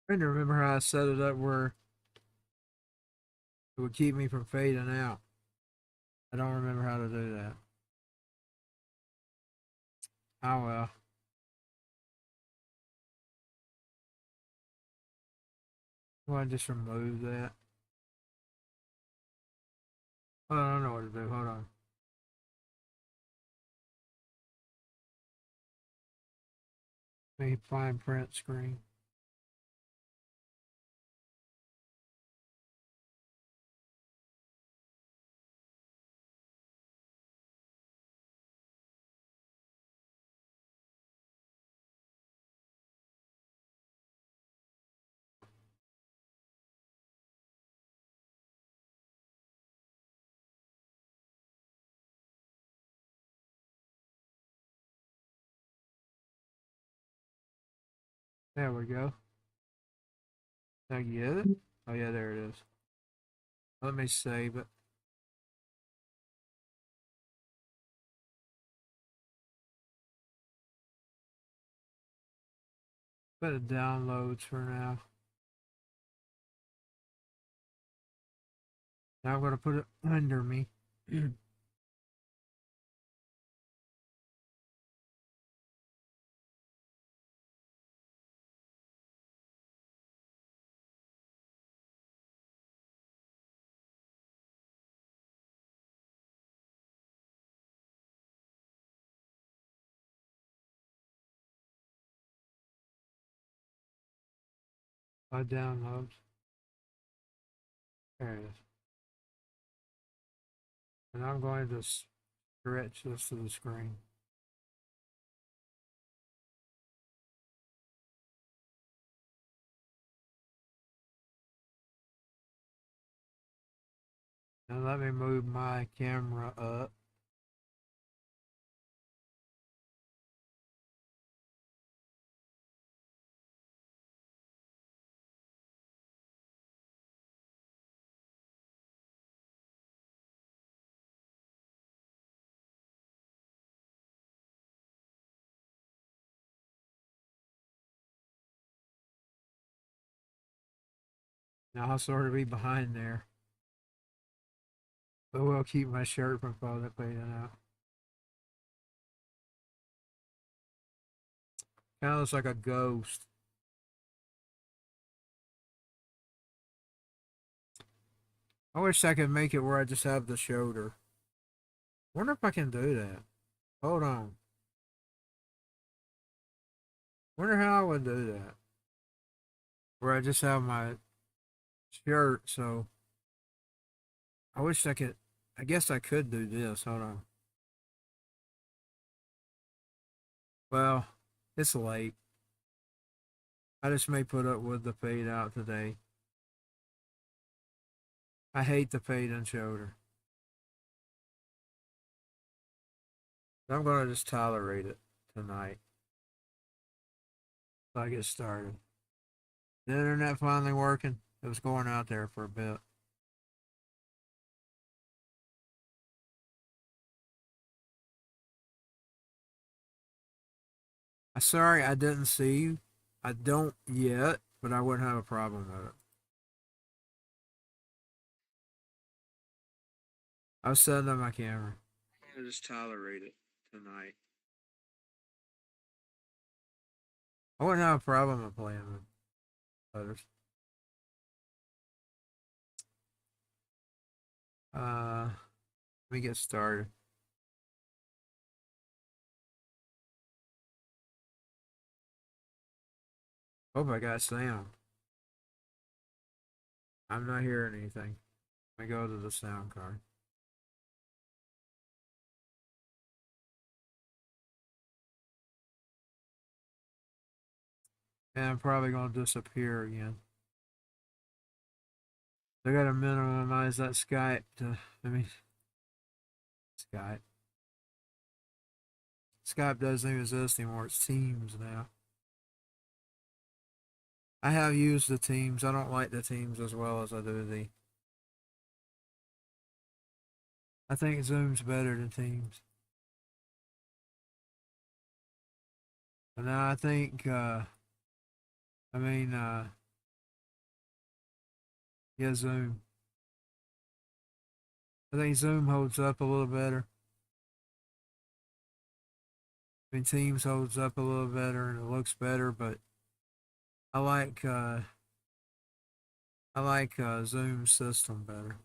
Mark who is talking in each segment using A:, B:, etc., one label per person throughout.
A: Trying to remember how I set it up where it would keep me from fading out. I don't remember how to do that. Oh well. Well, I just remove that. Oh, I don't know what to do. Hold on. Let me find print screen. There we go. Did I get it? Oh yeah, there it is. Let me save it. Put it downloads for now. Now I'm gonna put it under me. My downloads. There it is. And I'm going to stretch this to the screen. Now let me move my camera up. Now I'll sort of be behind there. But we'll keep my shirt from fading out. Kind of looks like a ghost. I wish I could make it where I just have the shoulder. Wonder if I can do that. Hold on. Wonder how I would do that. Where I just have my shirt, so I wish I could. I guess I could do this. Hold on. Well, it's late. I just may put up with the fade out today. I hate the fade and shoulder. I'm gonna just tolerate it tonight. So I get started. The internet finally working. It was going out there for a bit. I'm sorry I didn't see you. I don't yet, but I wouldn't have a problem with it. I was setting up my camera. I'm gonna just tolerate it tonight. I wouldn't have a problem with playing with others. Let me get started. Hope I got sound. I'm not hearing anything. Let me go to the sound card. And I'm probably gonna disappear again. I gotta minimize that Skype to, Skype. Skype doesn't even exist anymore. It's Teams now. I have used the Teams. I don't like the Teams as well as I do the. I think Zoom's better than Teams. And now I think, I mean, Yeah, Zoom. I think Zoom holds up a little better. I mean, Teams holds up a little better and it looks better, but I like uh, I like Zoom's system better.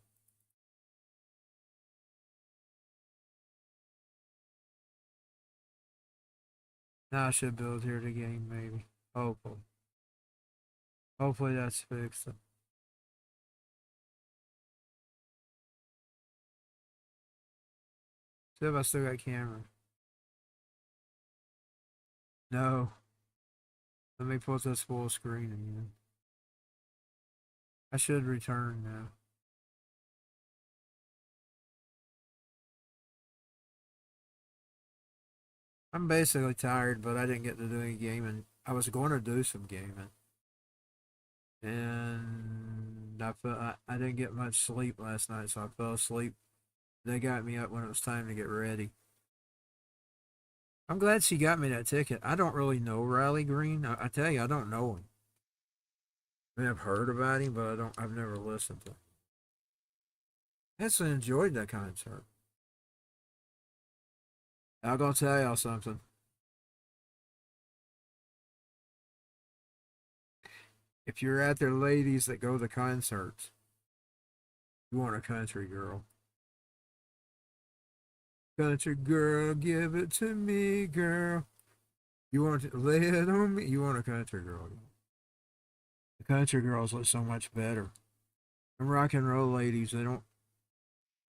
A: Now I should build here the game maybe. Hopefully, hopefully that's fixed. See if I still got camera. No, let me put this full screen again. I should return now. I'm basically tired, but I didn't get to do any gaming. I was going to do some gaming, and I didn't get much sleep last night, so I fell asleep. They got me up when it was time to get ready. I'm glad she got me that ticket. I don't really know Riley Green. I tell you, I don't know him. I mean, I've heard about him, but I don't. I've never listened to him. I actually enjoyed that concert. I'm gonna tell y'all something. If you're out there, ladies that go to concerts, you want a country girl. Country girl, give it to me, girl. You want to lay it on me? You want a country girl. The country girls look so much better. And rock and roll ladies, they don't.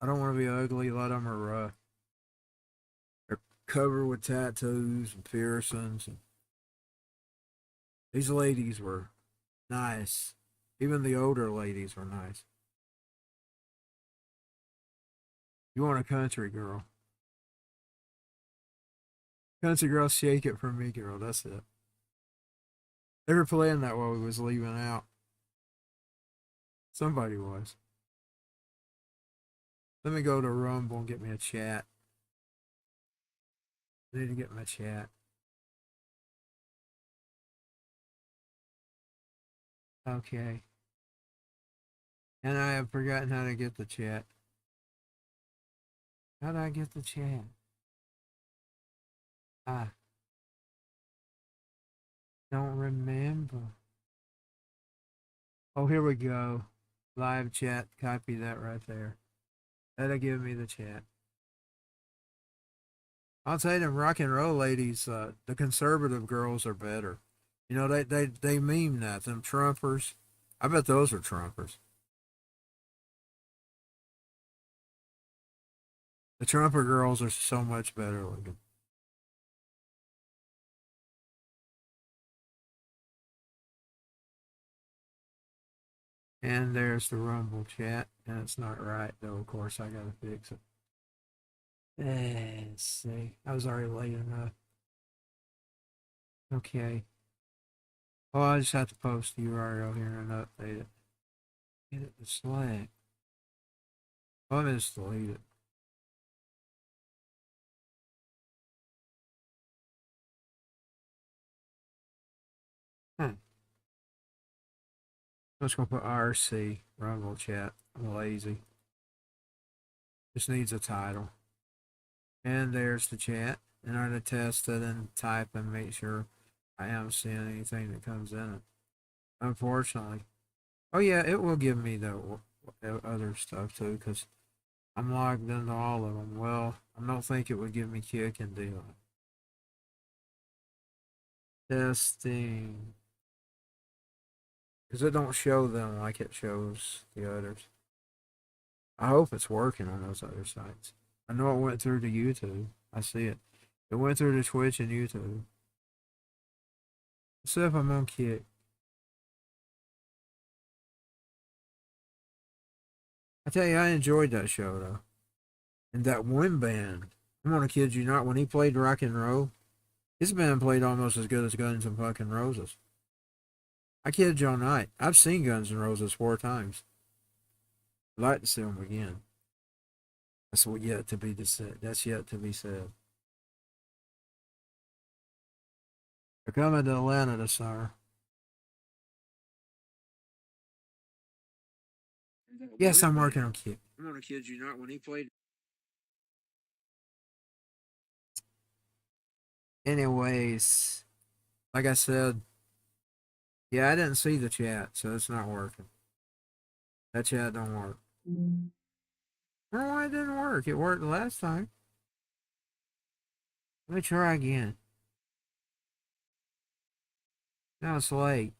A: I don't want to be ugly. A lot of them are. They're covered with tattoos and piercings. And these ladies were nice. Even the older ladies were nice. You want a country girl. Country girl, shake it for me, girl. That's it. They were playing that while we was leaving out. Somebody was. Let me go to Rumble and get me a chat. I need to get my chat. Okay. And I have forgotten how to get the chat. How do I get the chat? I don't remember. Oh, here we go. Live chat. Copy that right there. That'll give me the chat. I'll tell you, them rock and roll ladies, the conservative girls are better. You know, they meme that. Them Trumpers. I bet those are Trumpers. The Trumper girls are so much better looking. And there's the Rumble chat. And it's not right, though. Of course, I gotta fix it. Let's see. I was already late enough. Okay. Oh, I just have to post the URL here and update it. Get it to Slack. Oh, I'm just delete it. Hmm. I'm just gonna put RC Rumble chat. I'm lazy. Just needs a title. And there's the chat. And I'm gonna test it and type and make sure I am seeing anything that comes in it. Unfortunately. Oh yeah, it will give me the other stuff too, because I'm logged into all of them. Well, I don't think it would give me kick and deal. Testing. Because it don't show them like it shows the others. I hope it's working on those other sites. I know it went through to YouTube. I see it. It went through to Twitch and YouTube. Let's see if I'm on kick. I tell you, I enjoyed that show though. And that one band, I'm gonna kid you not, when he played rock and roll, his band played almost as good as Guns and fucking Roses. I kid you all night. I've seen Guns N' Roses 4 times. I'd like to see them again. That's what yet to be said. That's yet to be said. They're coming to Atlanta this summer. Yes, I'm working on Kid.
B: I'm gonna kid you not. When he played,
A: Anyways, like I said, yeah, I didn't see the chat, so it's not working. That chat don't work. I don't know why it didn't work. It worked the last time. Let me try again. Now it's late.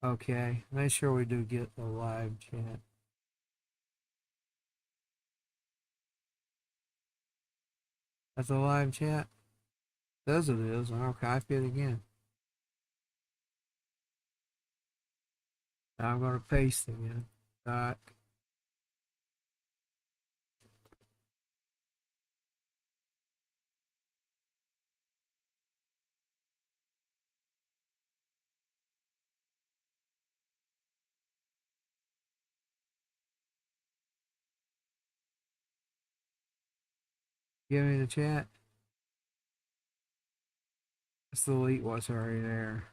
A: Okay, make sure we do get the live chat. That's a live chat? Says it is, and I'll copy it again. Now I'm going to paste it again. Dot. Give me the chat. Let's delete what's already there.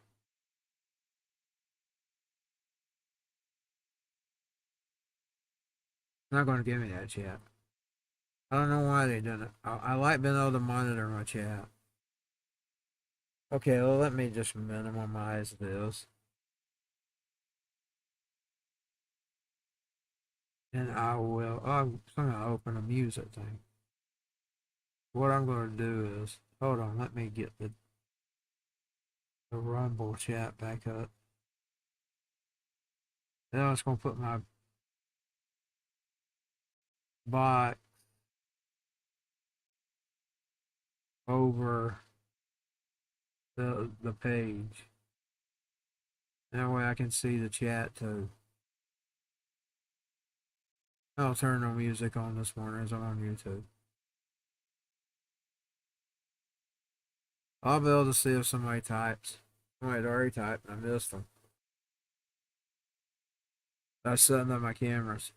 A: Not going to give me that chat. I don't know why they did it. I like being able to monitor my chat. Okay, well, let me just minimize this. And I will. Oh, I'm going to open a music thing. What I'm going to do is. Hold on, let me get the Rumble chat back up. Then I'm just going to put my bot over the page. That way I can see the chat too. I'll turn the music on this morning as I'm on YouTube. I'll be able to see if somebody types. Somebody already typed and I missed them. I was setting up my cameras.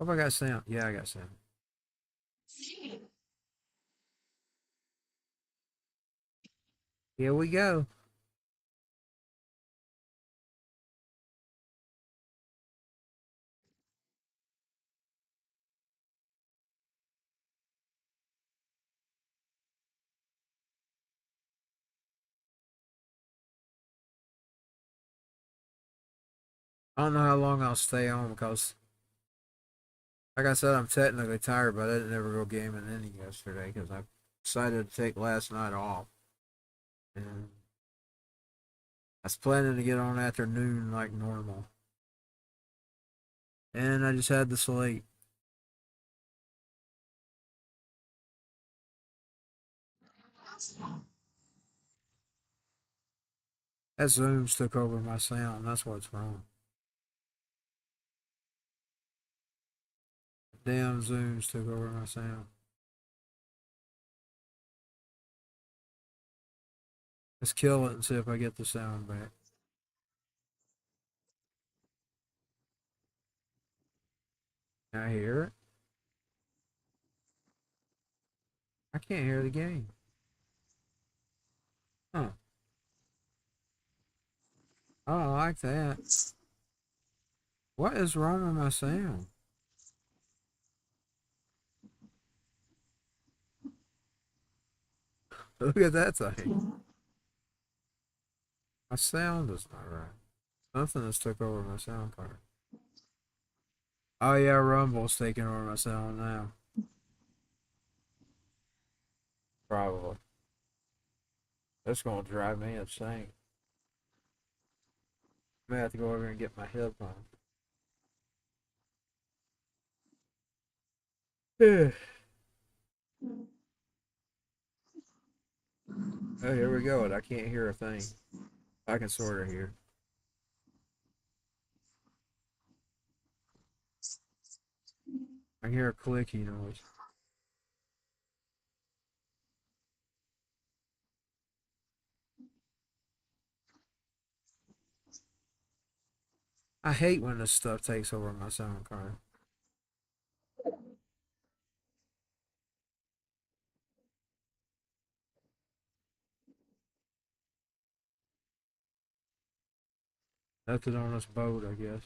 A: Hope I got sound. Yeah, I got sound. Here we go. I don't know how long I'll stay on because, like I said, I'm technically tired, but I didn't ever go gaming any yesterday because I decided to take last night off. And I was planning to get on afternoon like normal. And I just had to sleep. That Zooms took over my sound. That's what's wrong. Damn Zooms took over my sound. Let's kill it and see if I get the sound back. Can I hear it? I can't hear the game. Huh. Oh, I like that. What is wrong with my sound? Look at that thing. My sound is not right. Something has took over my sound card. Oh yeah, Rumble's taking over my sound now. Probably. That's gonna drive me insane. I may have to go over and get my headphones. Oh, here we go. I can't hear a thing. I can sort of hear. I can hear a clicky noise. I hate when this stuff takes over my sound card. Nothing on this boat, I guess.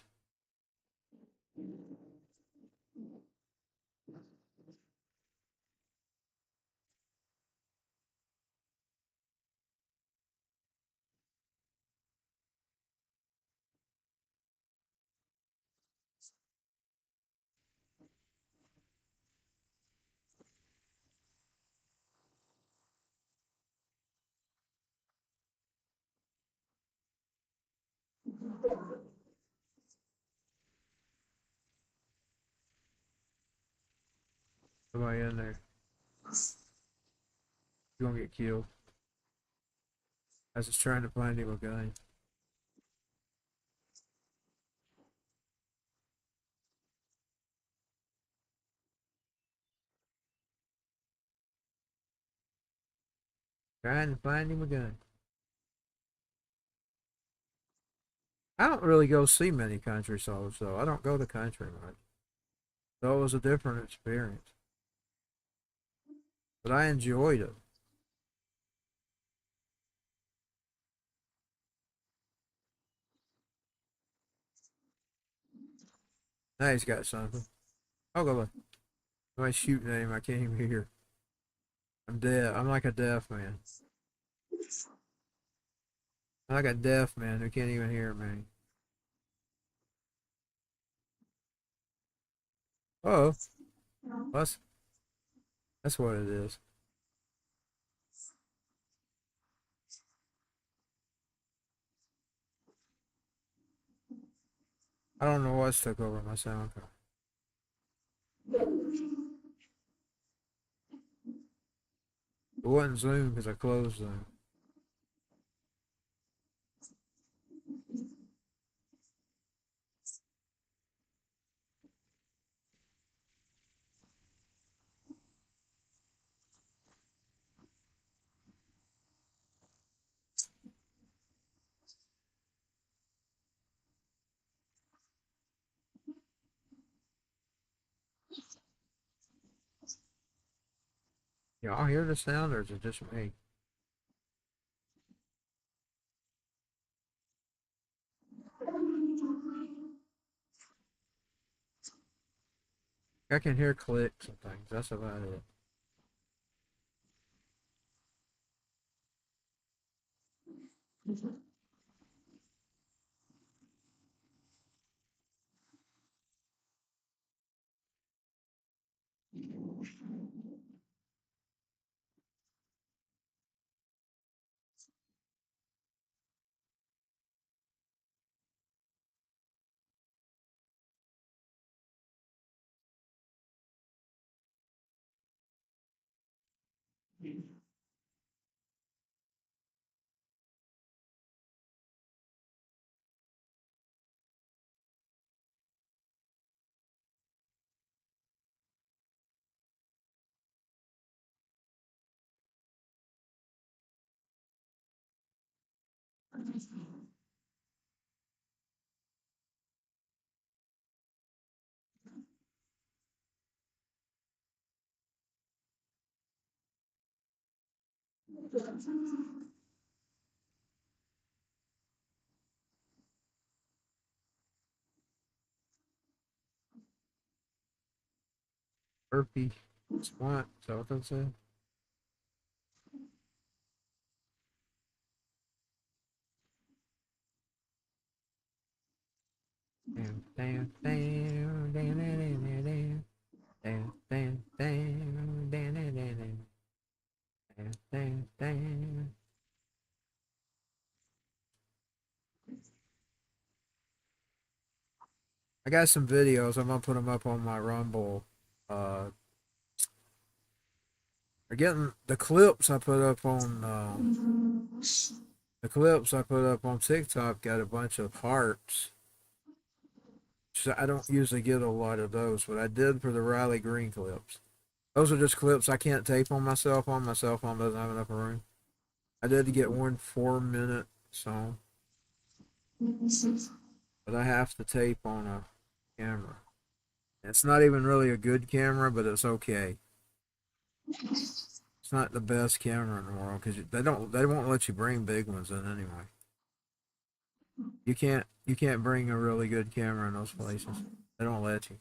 A: Somebody in there. You're gonna get killed. I was just trying to find him a gun. Trying to find him a gun. I don't really go see many country songs, though. I don't go to country much. So it was a different experience. But I enjoyed it. Now he's got something. Oh, go look. Somebody's shooting at him. I can't even hear. I'm deaf. I'm like a deaf man. I'm like a deaf man who can't even hear me. Oh, that's what it is. I don't know what's took over my sound card. It wasn't Zoom because I closed Zoom. Y'all hear the sound or is it just me? I can hear clicks and things. That's about it. Burpee. Squat. Is that what that said? Damn, damn, damn, damn, damn, damn, damn, damn, damn, damn, damn, damn, damn, damn, damn. I got some videos. I'm gonna put them up on my Rumble. Uh, Again, the clips I put up on TikTok got a bunch of hearts. So I don't usually get a lot of those, but I did for the Riley Green clips. Those are just clips I can't tape on my cell phone. My cell phone doesn't have enough room. I did get one 4-minute song, but I have to tape on a camera. It's not even really a good camera, but it's okay. It's not the best camera in the world because they won't let you bring big ones in anyway. You can't bring a really good camera in those places. They don't let you.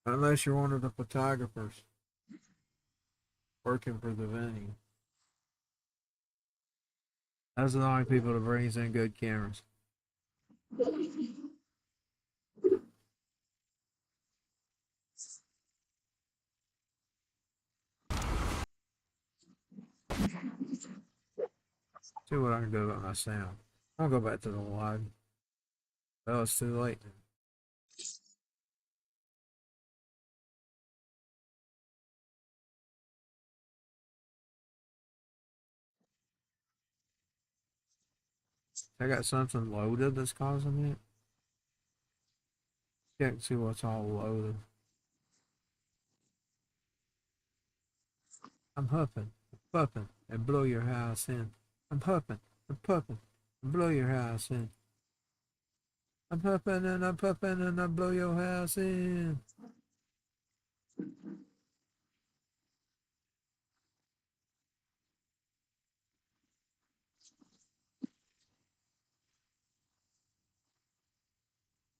A: Unless you're one of the photographers working for the venue. Those are the only people that brings in good cameras. See what I can do about my sound. I'll go back to the log. Oh, it's too late. I got something loaded that's causing it. Can't see what's all loaded. I'm huffing, puffing, and blow your house in. I'm huffing, and puffing, and blow your house in. I'm huffing and I'm puffing and I blow your house in.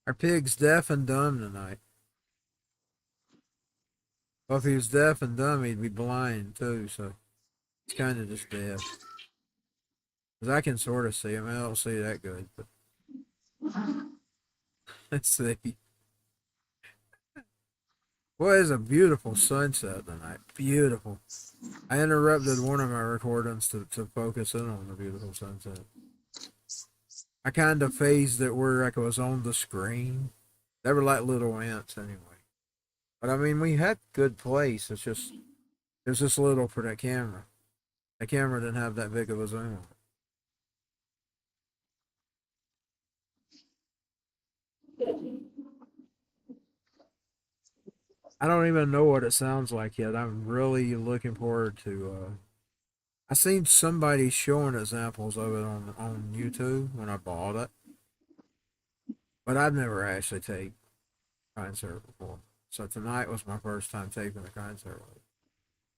A: Our pig's deaf and dumb tonight. Well, if he was deaf and dumb, he'd be blind too, so he's kind of just deaf. Because I can sort of see him. I don't see that good, but let's see. Boy, it's a beautiful sunset tonight. Beautiful. I interrupted one of my recordings to focus in on the beautiful sunset. I kind of phased it where like it was on the screen. They were like little ants anyway. But I mean, we had good place. It's just it was just little for that camera. The camera didn't have that big of a zoom. I don't even know what it sounds like yet. I'm really looking forward to. I seen somebody showing examples of it on YouTube when I bought it, but I've never actually taken concert before. So tonight was my first time taking a concert.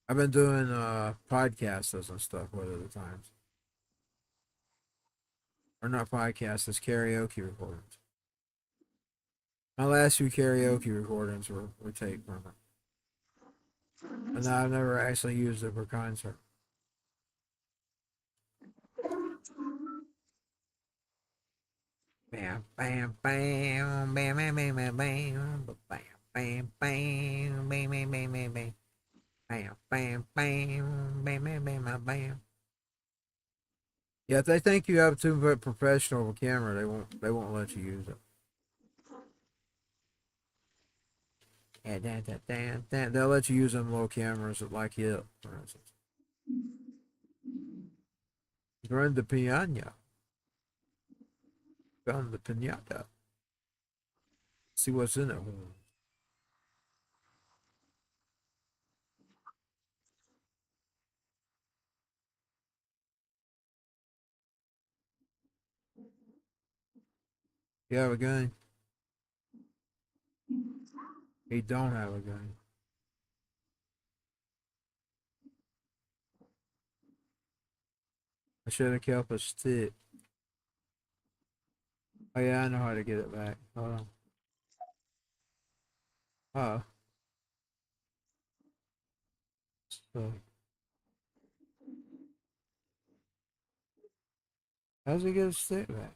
A: I've been doing podcasts and stuff with it at times. Or not podcasts, it's karaoke recordings. My last few karaoke recordings were taped from it. And I've never actually used it for concert. Bam, bam, bam, bam, bam, bam, bam, bam, bam, bam, bam, bam, bam, bam, bam, bam. Bam, bam, bam, bam, bam, bam, bam, bam. Yeah, if they think you have too much professional camera, they won't let you use it. Yeah, they'll let you use them little cameras like it, for instance. Grande piña. Grande piñata. See what's in it. You have a gun? He don't have a gun. I should have kept a stick. Oh yeah, I know how to get it back. Hold on. Oh. So how's he get a stick back?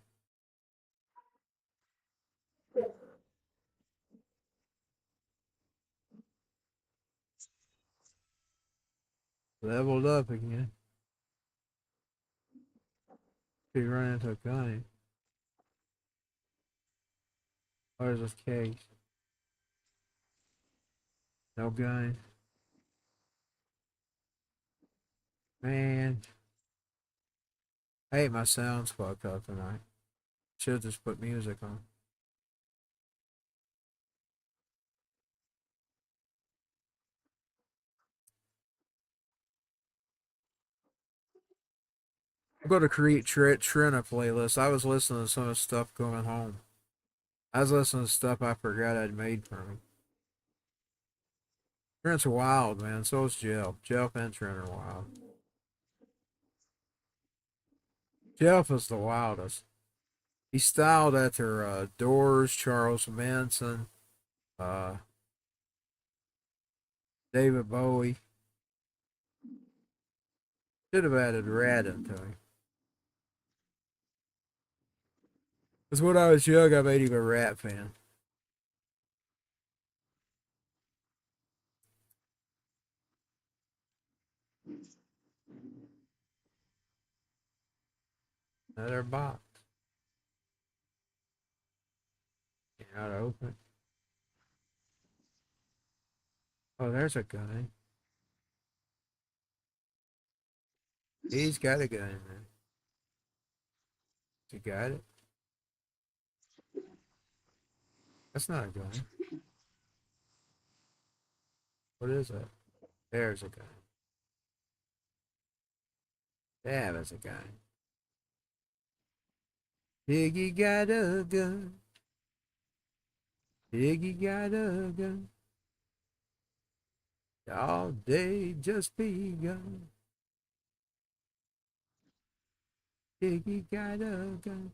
A: Leveled up again. He run into a gun. Where's his case? No gun. Man, I hate my sounds fucked up tonight. Should just put music on. I'm going to create Trina playlist. I was listening to some of the stuff going home. I was listening to stuff I forgot I'd made for me. Trent's wild, man. So is Jeff. Jeff and Trent are wild. Jeff is the wildest. He styled after Doors, Charles Manson, uh, David Bowie. Should have added Rat into him. Because when I was young, I made him a Rat fan. Another box. How to open it. Oh, there's a gun. He's got a gun in there. He got it. That's not a gun. What is that? There's a gun. Damn, that's a gun. Piggy got a gun. Piggy got a gun. All day just begun. Piggy got a gun.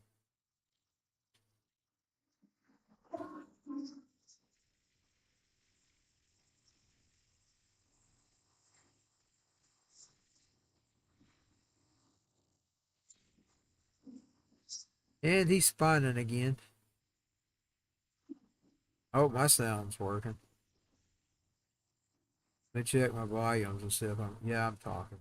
A: And he's spawning again. Oh, my sound's working. Let me check my volumes and see if I'm. Yeah, I'm talking.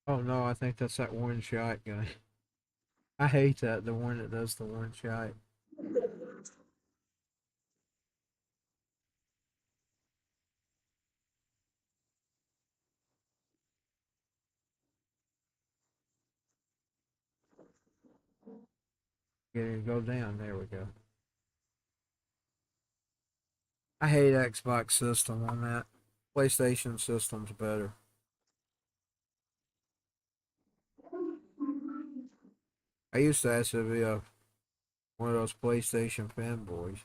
A: Oh no, I think that's that one shot guy. I hate that, the one that does the one shot. Get it, go down. There we go. I hate Xbox system on that. PlayStation system's better. I used to actually be one of those PlayStation fanboys.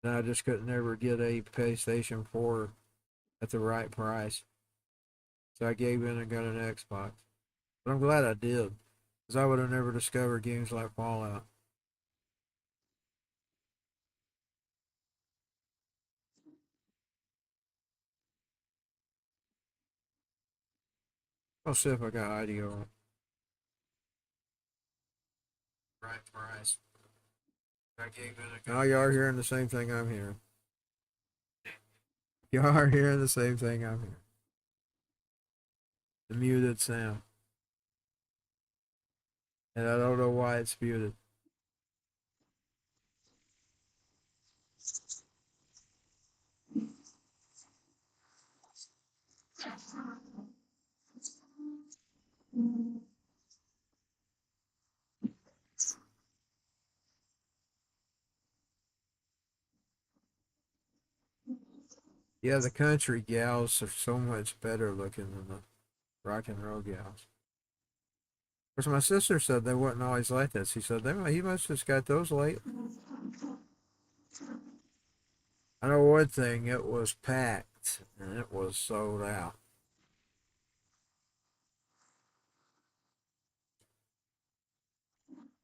A: And I just couldn't ever get a PlayStation 4 at the right price. So I gave in and got an Xbox. But I'm glad I did. Because I would have never discovered games like Fallout. I'll see if I got audio on right price. I gave in and got. Now you are hearing the same thing I'm hearing. You are hearing the same thing I'm hearing. The muted sound. And I don't know why it's muted. Yeah, the country gals are so much better looking than the rock and roll gals. Of course, my sister said they wasn't always like that. She said he must have just got those late. I know one thing, it was packed and it was sold out.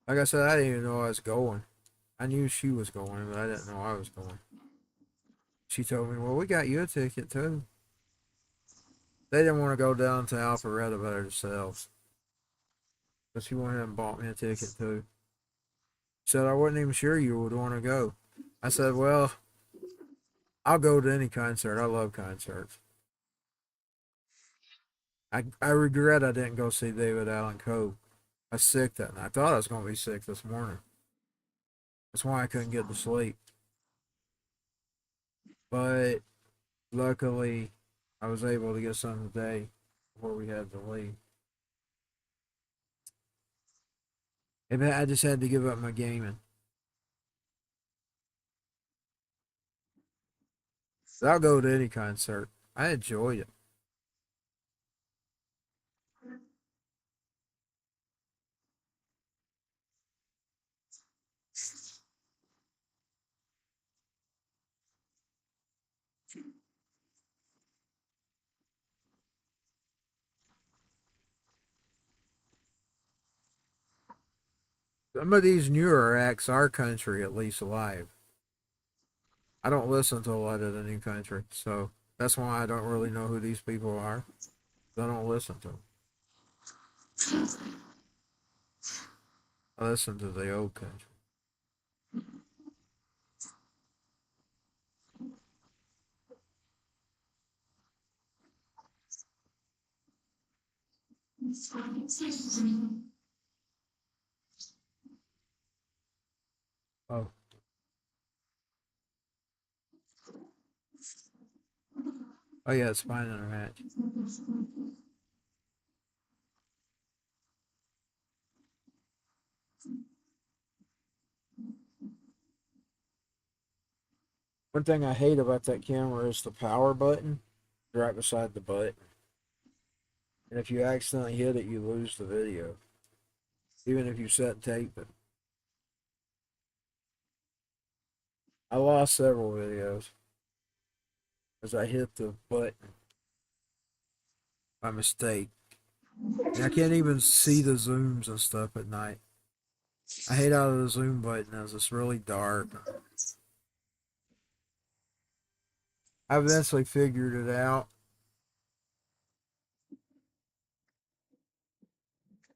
A: Like I said, I didn't even know I was going. I knew she was going, but I didn't know I was going. She told me, well, we got you a ticket too. They didn't want to go down to Alpharetta by themselves. But she went ahead and bought me a ticket too. She said, I wasn't even sure you would want to go. I said, well, I'll go to any concert. I love concerts. I regret I didn't go see David Allen Coe. I was sick that night. I thought I was going to be sick this morning. That's why I couldn't get to sleep. But luckily, I was able to get some today before we had to leave. I just had to give up my gaming. But I'll go to any concert. I enjoyed it. Some of these newer acts are country, at least live. I don't listen to a lot of the new country, so that's why I don't really know who these people are. I don't listen to them. I listen to the old country. Oh, oh yeah, it's fine in a match. One thing I hate about that camera is the power button right beside the button. And if you accidentally hit it, you lose the video, even if you set tape it. I lost several videos as I hit the button by mistake. And I can't even see the zooms and stuff at night. I hate how the zoom button is. It's really dark. I eventually figured it out.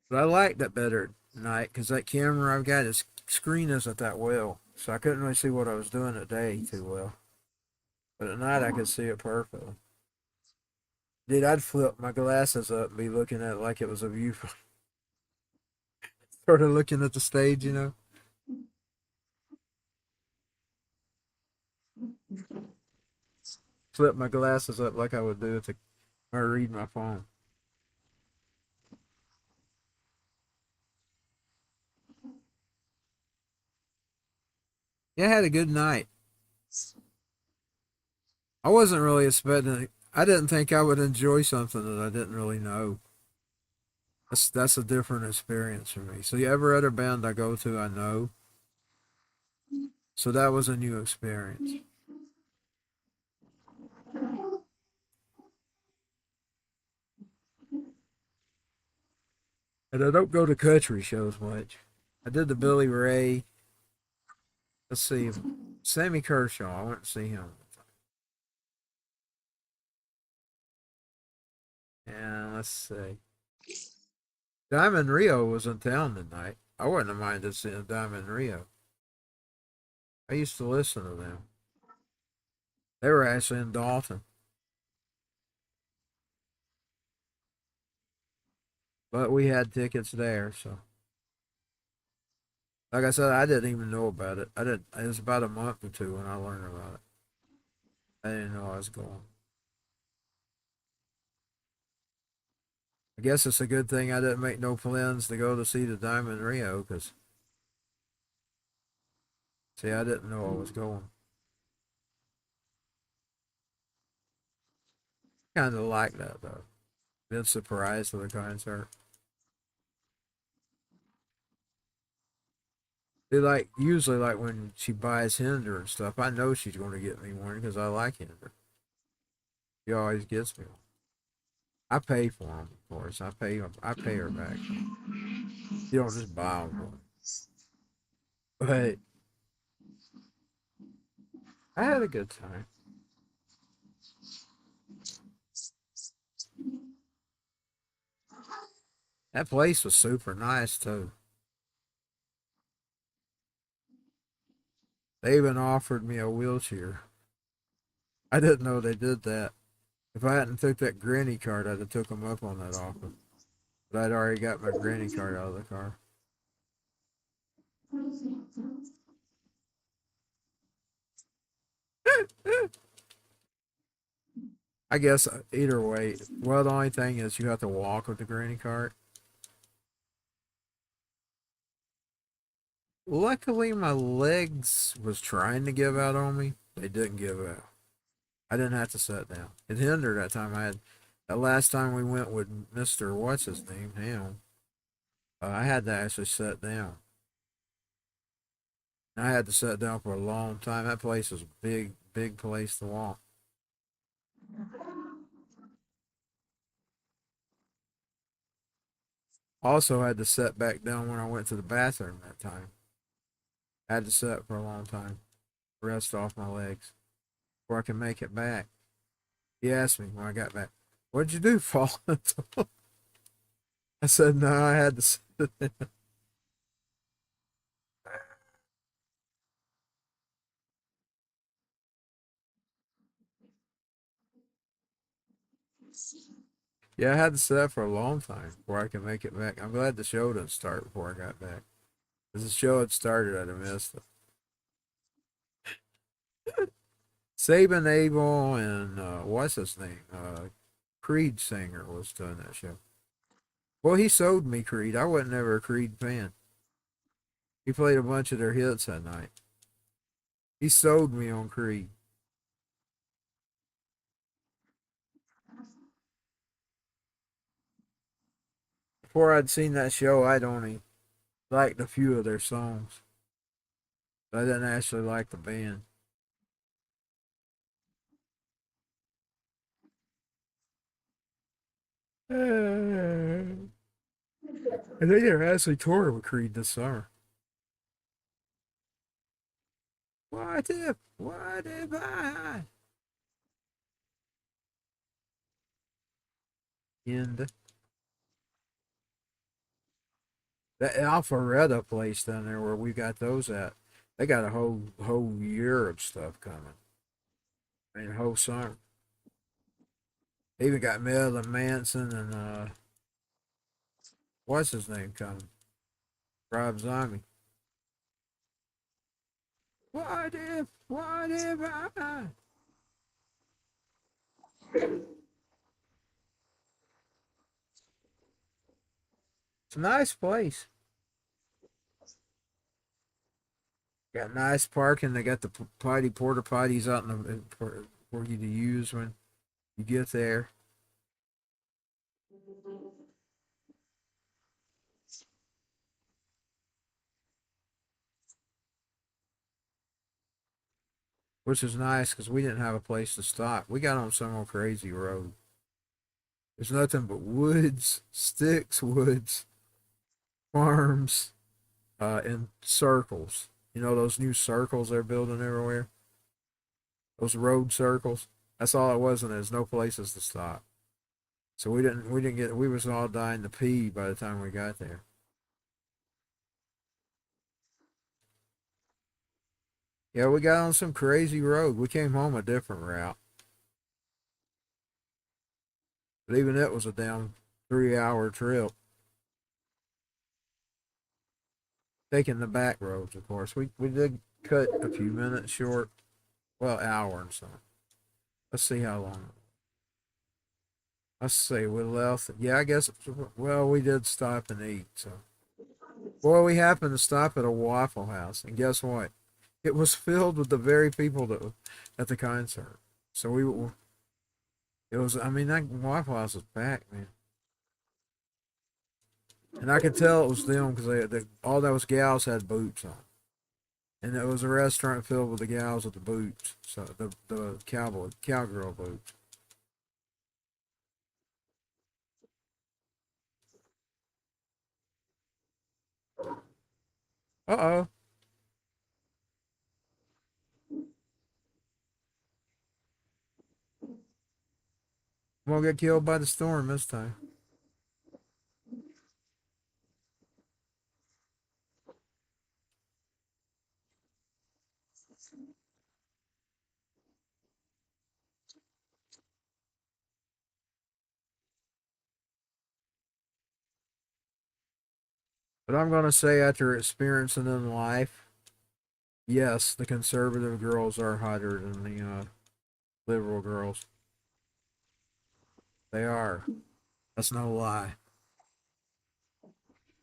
A: But I like that better at night because that camera I've got, its screen isn't that well. So I couldn't really see what I was doing at day too well. But at night I could see it perfectly. Dude, I'd flip my glasses up and be looking at it like it was a view from sort of looking at the stage, you know? Flip my glasses up like I would do if I read my phone. Yeah, I had a good night. I wasn't really expecting. I didn't think I would enjoy something that I didn't really know. That's a different experience for me. So every other band I go to, I know. So that was a new experience. And I don't go to country shows much. I did the Billy Ray. Let's see, Sammy Kershaw. I went to see him. And let's see. Diamond Rio was in town tonight. I wouldn't have minded seeing Diamond Rio. I used to listen to them. They were actually in Dalton. But we had tickets there, so like I said, I didn't even know about it. I didn't. It was about a month or two when I learned about it. I didn't know I was going. I guess it's a good thing I didn't make no plans to go to see the Diamond Rio, because see, I didn't know I was going. Kind of like that though. Been surprised with the concert. They like usually like when she buys Hinder and stuff. I know she's going to get me one because I like Hinder. She always gets me one. I pay for them, of course. I pay them. I pay her back. You don't just buy them one. But I had a good time. That place was super nice too. They even offered me a wheelchair. I didn't know they did that. If I hadn't took that granny card, I'd have took them up on that offer. But I'd already got my granny card out of the car. I guess either way. Well, the only thing is you have to walk with the granny cart. Luckily, my legs was trying to give out on me. They didn't give out. I didn't have to sit down. It hindered that time. I had that last time we went with Mister What's his name, him. I had to actually sit down. I had to sit down for a long time. That place was a big, big place to walk. Also, had to sit back down when I went to the bathroom that time. I had to sit for a long time, rest off my legs before I could make it back. He asked me when I got back, "What'd you do, fall?" I said, "No, I had to sit." Yeah, I had to sit for a long time before I could make it back. I'm glad the show didn't start before I got back. If the show had started, I'd have missed it. Saban Abel and what's his name? Creed singer was doing that show. Well, he sold me Creed. I wasn't ever a Creed fan. He played a bunch of their hits that night. He sold me on Creed. Before I'd seen that show, I'd only liked a few of their songs. But I didn't actually like the band. I think they're actually touring with Creed this summer. What if I in that Alpharetta place down there where we got those at? They got a whole year of stuff coming. I mean, a whole summer. They even got Marilyn Manson and what's his name coming? Rob Zombie. What if I? It's a nice place. Got nice parking. They got the porta potties out in the for you to use when you get there. Which is nice because we didn't have a place to stop. We got on some old crazy road. There's nothing but woods, sticks, woods, farms, and circles. You know those new circles they're building everywhere? Those road circles. That's all it was, and there's no places to stop. So we was all dying to pee by the time we got there. Yeah, we got on some crazy road. We came home a different route. But even it was a damn 3 hour trip. Taking the back roads, of course. We did cut a few minutes short. Well, hour and something. Let's see how long. Let's see. We left. Yeah, I guess. Well, we did stop and eat. So, well, we happened to stop at a Waffle House, and guess what? It was filled with the very people that were at the concert. So we were. It was. I mean, that Waffle House was packed, man. And I could tell it was them because all those gals had boots on. And it was a restaurant filled with the gals with the boots, so the cowgirl boots. Uh oh, I'm gonna get killed by the storm this time. But I'm gonna say after experiencing in life, yes, the conservative girls are hotter than the liberal girls. They are. That's no lie.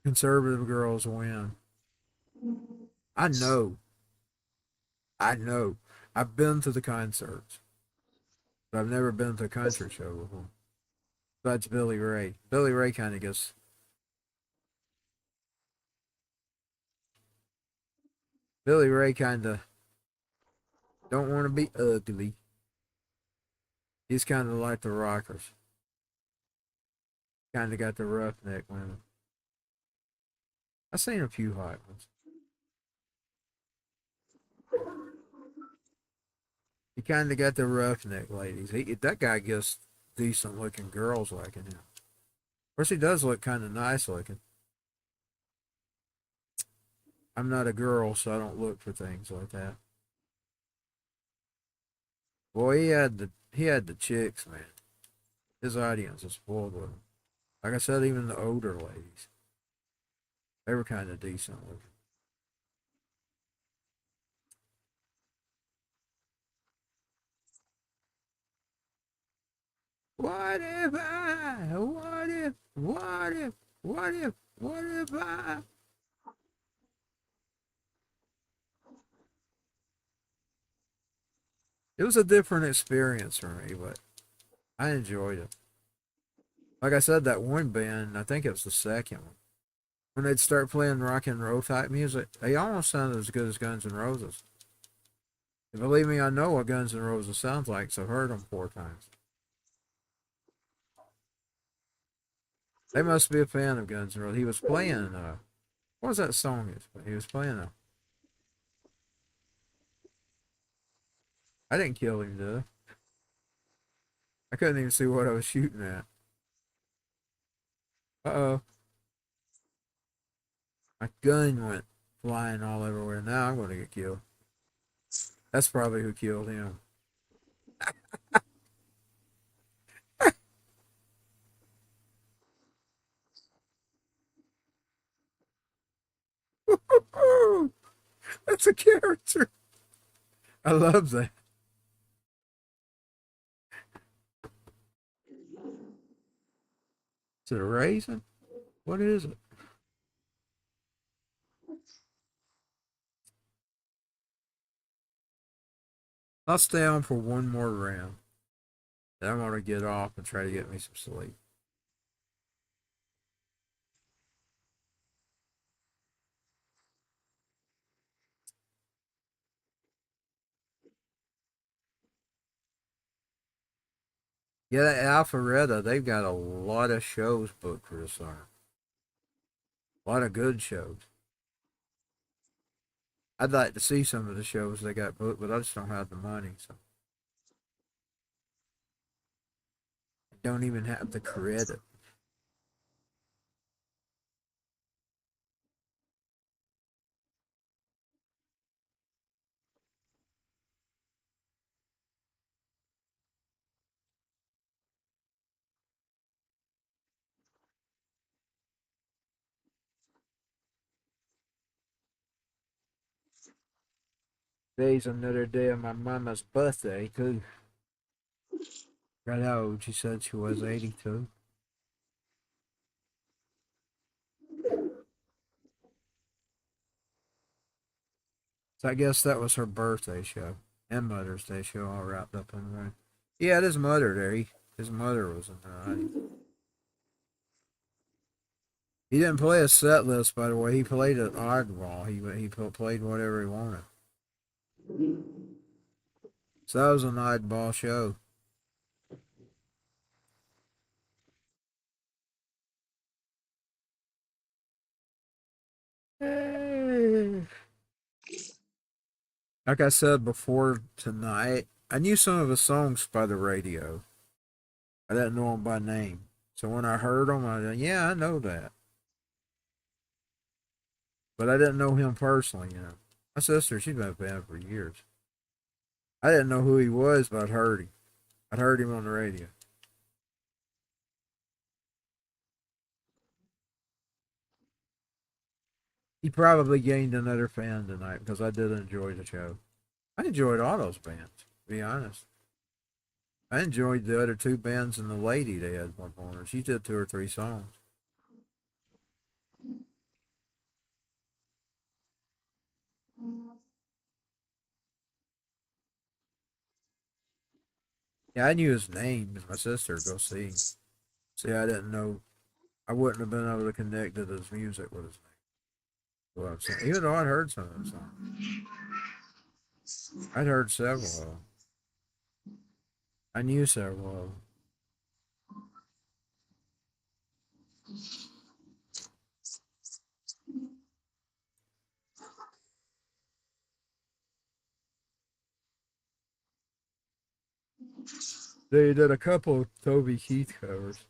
A: Conservative girls win. I know. I know. I've been to the concerts, but I've never been to a country show before. That's Billy Ray. Billy Ray kind of gets. Billy Ray kind of don't want to be ugly. He's kind of like the rockers. Kind of got the roughneck women. I've seen a few hot ones. He kind of got the roughneck ladies. That guy gets decent looking girls liking him. Of course, he does look kind of nice looking. I'm not a girl, so I don't look for things like that. Boy, he had the chicks, man. His audience was spoiled with him. Like I said, even the older ladies, they were kind of decent looking. What if I? What if? What if? What if? What if I? It was a different experience for me, but I enjoyed it. Like I said, that one band, I think it was the second one, when they'd start playing rock and roll type music, they almost sounded as good as Guns N' Roses. And believe me, I know what Guns N' Roses sounds like, so I've heard them 4 times. They must be a fan of Guns N' Roses. He was playing, what was that song? He was playing I didn't kill him, did I? I couldn't even see what I was shooting at. Uh-oh. My gun went flying all everywhere. Now I'm going to get killed. That's probably who killed him. That's a character. I love that. Is it a raisin? What is it? I'll stay on for one more round. Then I'm going to get off and try to get me some sleep. Yeah, that Alpharetta, they've got a lot of shows booked for this summer. A lot of good shows. I'd like to see some of the shows they got booked, but I just don't have the money, so I don't even have the credit. Today's another day of my mama's birthday, too. Right how old she said she was, 82. So I guess that was her birthday show and Mother's Day show all wrapped up in one. Yeah, his mother there. His mother was in the audience. He didn't play a set list, by the way. He played an oddball. He played whatever he wanted. So that was an oddball show. Like I said before tonight, I knew some of the songs by the radio. I didn't know them by name. So when I heard them, I said, yeah, I know that. But I didn't know him personally. My sister, she's been a fan for years. I didn't know who he was, but I'd heard him. I'd heard him on the radio. He probably gained another fan tonight because I did enjoy the show. I enjoyed all those bands, to be honest. I enjoyed the other two bands and the lady they had performing. She did 2 or 3 songs. Yeah, I knew his name because my sister would go see. See, I didn't know. I wouldn't have been able to connect to his music with his name. Well, I'm saying, even though I'd heard some of his songs, I'd heard several of them. I knew several of them. They did a couple of Toby Keith covers.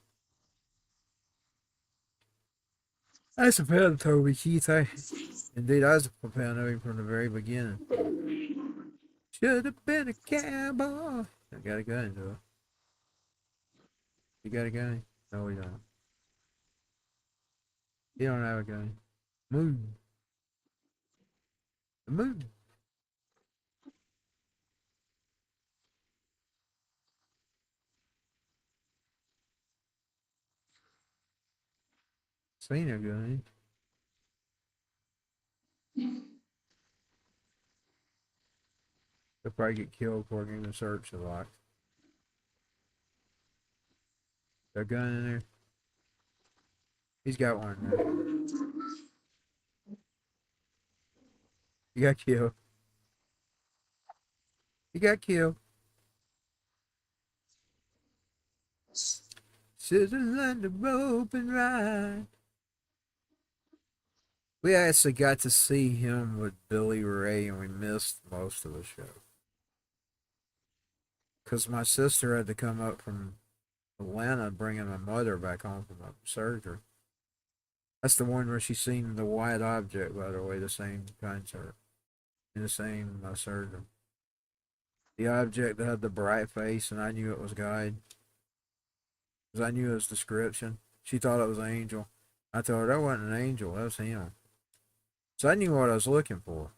A: I was a fan of Toby Keith. Indeed, I was a fan of him from the very beginning. Should have been a cowboy. I got a gun, though. You got a gun? No, we don't. You don't have a gun. Moon. The moon. Seen a gun. They'll probably get killed before getting the search locked. Got a gun in there? He's got one in there. He got killed. He got killed. Sitting on the rope and ride. We actually got to see him with Billy Ray, and we missed most of the show. Because my sister had to come up from Atlanta bringing my mother back home from a surgery. That's the one where she seen the white object, by the way, the same concert, in the same surgery. The object that had the bright face, and I knew it was God. Because I knew his description. She thought it was an angel. I told her that wasn't an angel, that was him. So I knew what I was looking for.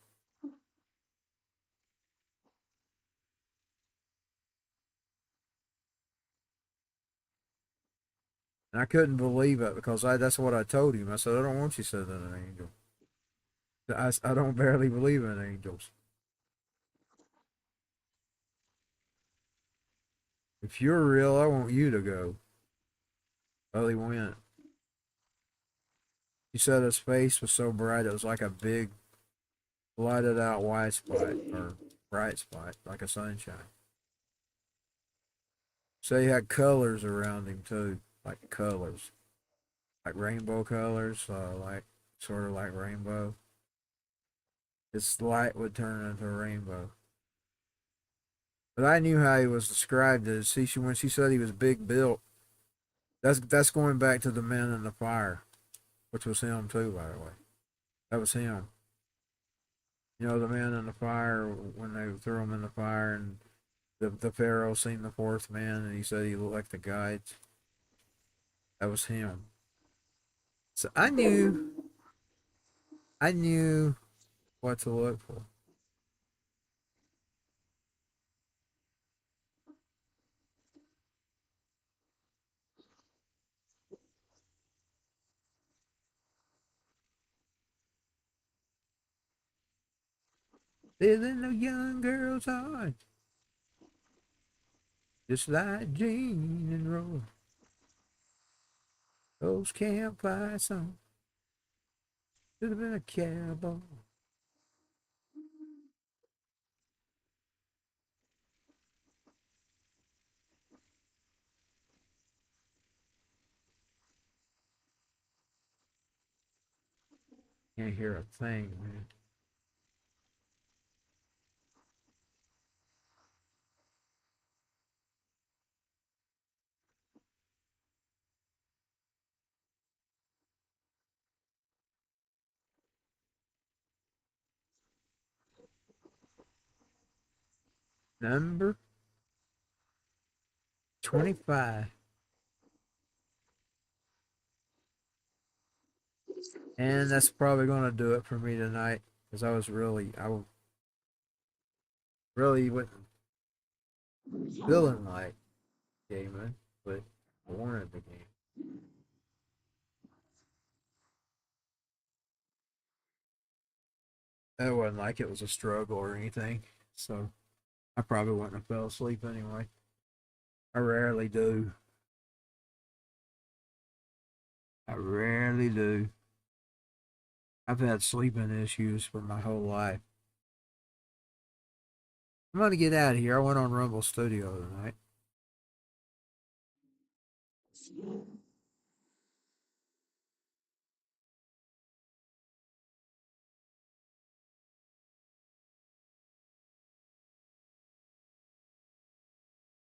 A: And I couldn't believe it because that's what I told him. I said, I don't want you said that an angel. I don't barely believe in angels. If you're real, I want you to go. Well, he went. He said his face was so bright it was like a big, lighted out white spot or bright spot, like a sunshine. So he had colors around him too, like colors, like rainbow colors, like sort of like rainbow. His light would turn into a rainbow. But I knew how he was described as. See, when she said he was big built, that's going back to the Man in the Fire, which was him too, by the way. That was him. You know, the Man in the Fire when they threw him in the fire, and the Pharaoh seen the fourth man, and he said he looked like the guides. That was him. So I knew what to look for. Feeling a young girl's heart, just like Jean and Roy. Those campfire songs should have been a cowboy. Can't hear a thing, man. Number 25. And that's probably going to do it for me tonight because I really wasn't feeling like gaming, but I wanted the game. It wasn't like it was a struggle or anything, so I probably wouldn't have fell asleep anyway. I rarely do. I rarely do. I've had sleeping issues for my whole life. I'm gonna get out of here. I went on Rumble Studio tonight.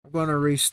A: I'm gonna restart.